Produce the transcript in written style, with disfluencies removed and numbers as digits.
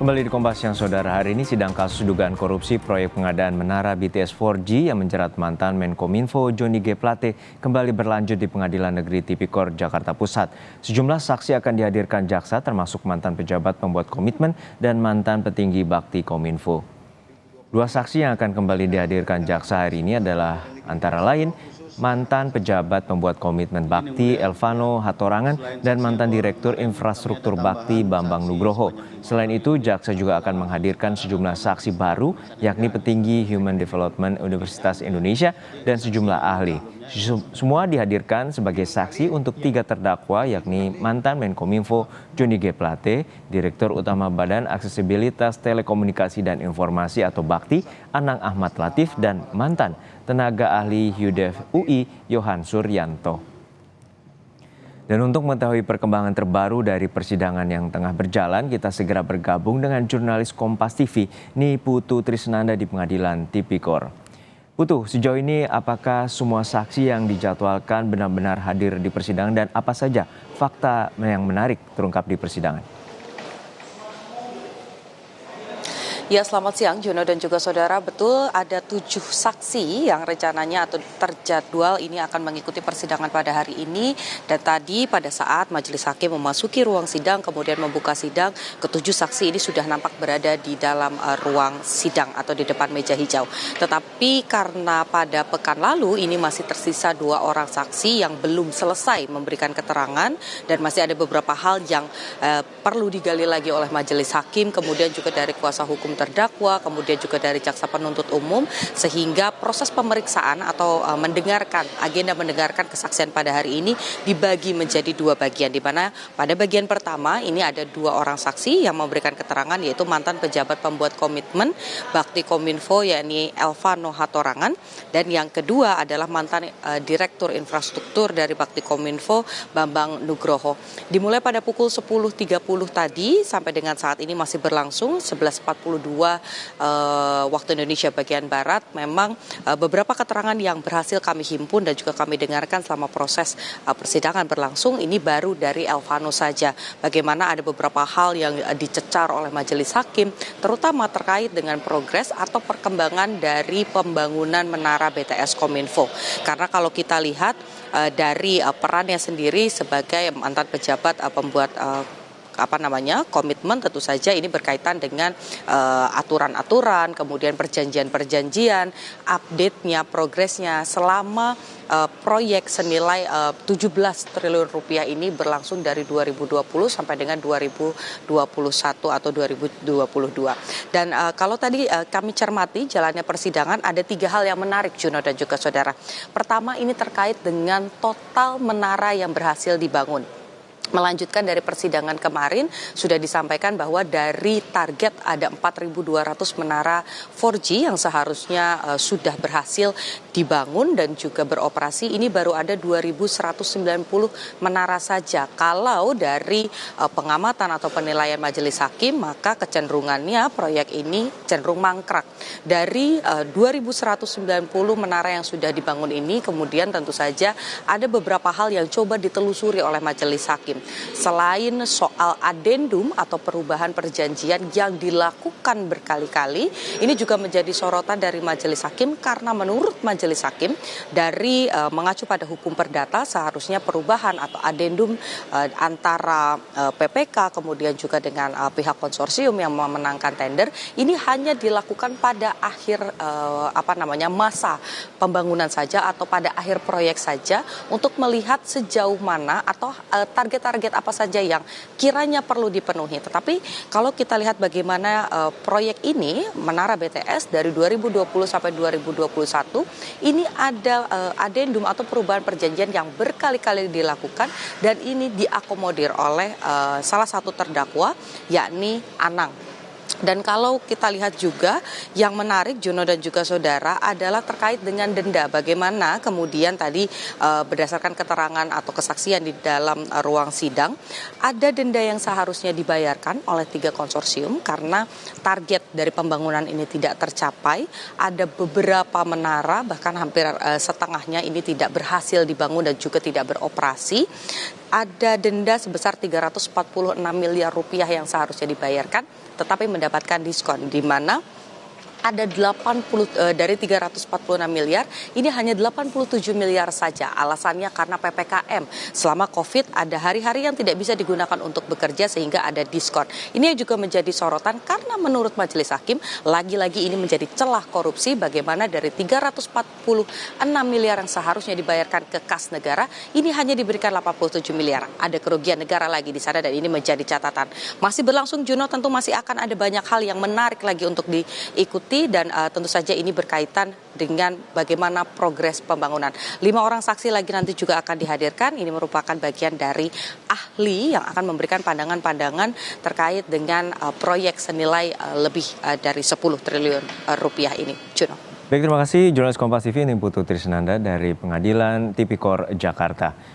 Kembali di Kompas Siang Saudara, hari ini sidang kasus dugaan korupsi proyek pengadaan menara BTS 4G yang menjerat mantan Menkominfo Johnny G. Plate kembali berlanjut di Pengadilan Negeri Tipikor Jakarta Pusat. Sejumlah saksi akan dihadirkan jaksa termasuk mantan pejabat pembuat komitmen dan mantan petinggi bakti Kominfo. Dua saksi yang akan kembali dihadirkan jaksa hari ini adalah antara lain mantan pejabat pembuat komitmen bakti Elvano Hatorangan dan mantan direktur infrastruktur bakti Bambang Nugroho. Selain itu, jaksa juga akan menghadirkan sejumlah saksi baru yakni petinggi Human Development Universitas Indonesia dan sejumlah ahli. Semua dihadirkan sebagai saksi untuk 3 terdakwa yakni mantan Menkominfo Johnny G. Plate, Direktur Utama Badan Aksesibilitas Telekomunikasi dan Informasi atau Bakti Anang Ahmad Latif dan mantan tenaga ahli Hudef UI Yohan Suryanto. Dan untuk mengetahui perkembangan terbaru dari persidangan yang tengah berjalan, kita segera bergabung dengan jurnalis Kompas TV Niputu Trisnanda di Pengadilan Tipikor. Putu, sejauh ini apakah semua saksi yang dijadwalkan benar-benar hadir di persidangan dan apa saja fakta yang menarik terungkap di persidangan? Ya, selamat siang Juno dan juga saudara. Betul, ada 7 saksi yang rencananya atau terjadwal ini akan mengikuti persidangan pada hari ini. Dan tadi pada saat majelis hakim memasuki ruang sidang kemudian membuka sidang, ke-7 saksi ini sudah nampak berada di dalam ruang sidang atau di depan meja hijau. Tetapi karena pada pekan lalu ini masih tersisa 2 orang saksi yang belum selesai memberikan keterangan dan masih ada beberapa hal yang perlu digali lagi oleh majelis hakim, kemudian juga dari kuasa hukum terdakwa, kemudian juga dari jaksa penuntut umum, sehingga proses pemeriksaan atau agenda mendengarkan kesaksian pada hari ini dibagi menjadi 2 bagian, di mana pada bagian pertama ini ada 2 orang saksi yang memberikan keterangan, yaitu mantan pejabat pembuat komitmen Bakti Kominfo yakni Elvano Hatorangan, dan yang kedua adalah mantan direktur infrastruktur dari Bakti Kominfo Bambang Nugroho. Dimulai pada pukul 10.30 tadi sampai dengan saat ini masih berlangsung 11.42 waktu Indonesia bagian Barat. Memang beberapa keterangan yang berhasil kami himpun dan juga kami dengarkan selama proses persidangan berlangsung ini baru dari Elvano saja. Bagaimana ada beberapa hal yang dicecar oleh majelis hakim, terutama terkait dengan progres atau perkembangan dari pembangunan menara BTS Kominfo. Karena kalau kita lihat dari perannya sendiri sebagai mantan pejabat pembuat komitmen, tentu saja ini berkaitan dengan aturan-aturan, kemudian perjanjian-perjanjian, update-nya, progresnya selama proyek senilai 17 triliun rupiah ini berlangsung dari 2020 sampai dengan 2021 atau 2022. Dan kalau tadi kami cermati jalannya persidangan, ada 3 hal yang menarik Juno dan juga saudara. Pertama, ini terkait dengan total menara yang berhasil dibangun. Melanjutkan dari persidangan kemarin sudah disampaikan bahwa dari target ada 4.200 menara 4G yang seharusnya sudah berhasil dibangun dan juga beroperasi, ini baru ada 2.190 menara saja. Kalau dari pengamatan atau penilaian majelis hakim, maka kecenderungannya proyek ini cenderung mangkrak. Dari 2.190 menara yang sudah dibangun ini, kemudian tentu saja ada beberapa hal yang coba ditelusuri oleh majelis hakim. Selain soal adendum atau perubahan perjanjian yang dilakukan berkali-kali, ini juga menjadi sorotan dari majelis hakim karena menurut majelis hakim dari mengacu pada hukum perdata seharusnya perubahan atau adendum antara PPK kemudian juga dengan pihak konsorsium yang memenangkan tender ini hanya dilakukan pada akhir masa pembangunan saja atau pada akhir proyek saja untuk melihat sejauh mana atau target apa saja yang kiranya perlu dipenuhi. Tetapi kalau kita lihat bagaimana proyek ini, Menara BTS dari 2020 sampai 2021, ini ada adendum atau perubahan perjanjian yang berkali-kali dilakukan dan ini diakomodir oleh salah satu terdakwa yakni Anang. Dan kalau kita lihat juga yang menarik Juno dan juga saudara adalah terkait dengan denda. Bagaimana kemudian tadi berdasarkan keterangan atau kesaksian di dalam ruang sidang, ada denda yang seharusnya dibayarkan oleh 3 konsorsium karena target dari pembangunan ini tidak tercapai. Ada beberapa menara, bahkan hampir setengahnya ini tidak berhasil dibangun dan juga tidak beroperasi. Ada denda sebesar 346 miliar rupiah yang seharusnya dibayarkan, tetapi mendapatkan diskon, di mana ada 80 dari 346 miliar, ini hanya 87 miliar saja. Alasannya karena PPKM. Selama Covid ada hari-hari yang tidak bisa digunakan untuk bekerja sehingga ada diskon. Ini yang juga menjadi sorotan karena menurut Majelis Hakim, lagi-lagi ini menjadi celah korupsi bagaimana dari 346 miliar yang seharusnya dibayarkan ke kas negara, ini hanya diberikan 87 miliar. Ada kerugian negara lagi di sana dan ini menjadi catatan. Masih berlangsung Juno, tentu masih akan ada banyak hal yang menarik lagi untuk diikuti. Dan tentu saja ini berkaitan dengan bagaimana progres pembangunan. 5 orang saksi lagi nanti juga akan dihadirkan. Ini merupakan bagian dari ahli yang akan memberikan pandangan-pandangan terkait dengan proyek senilai lebih dari 10 triliun rupiah ini. Juno. Baik, terima kasih jurnalis Kompas TV ini Putu Trisnanda dari Pengadilan Tipikor Jakarta.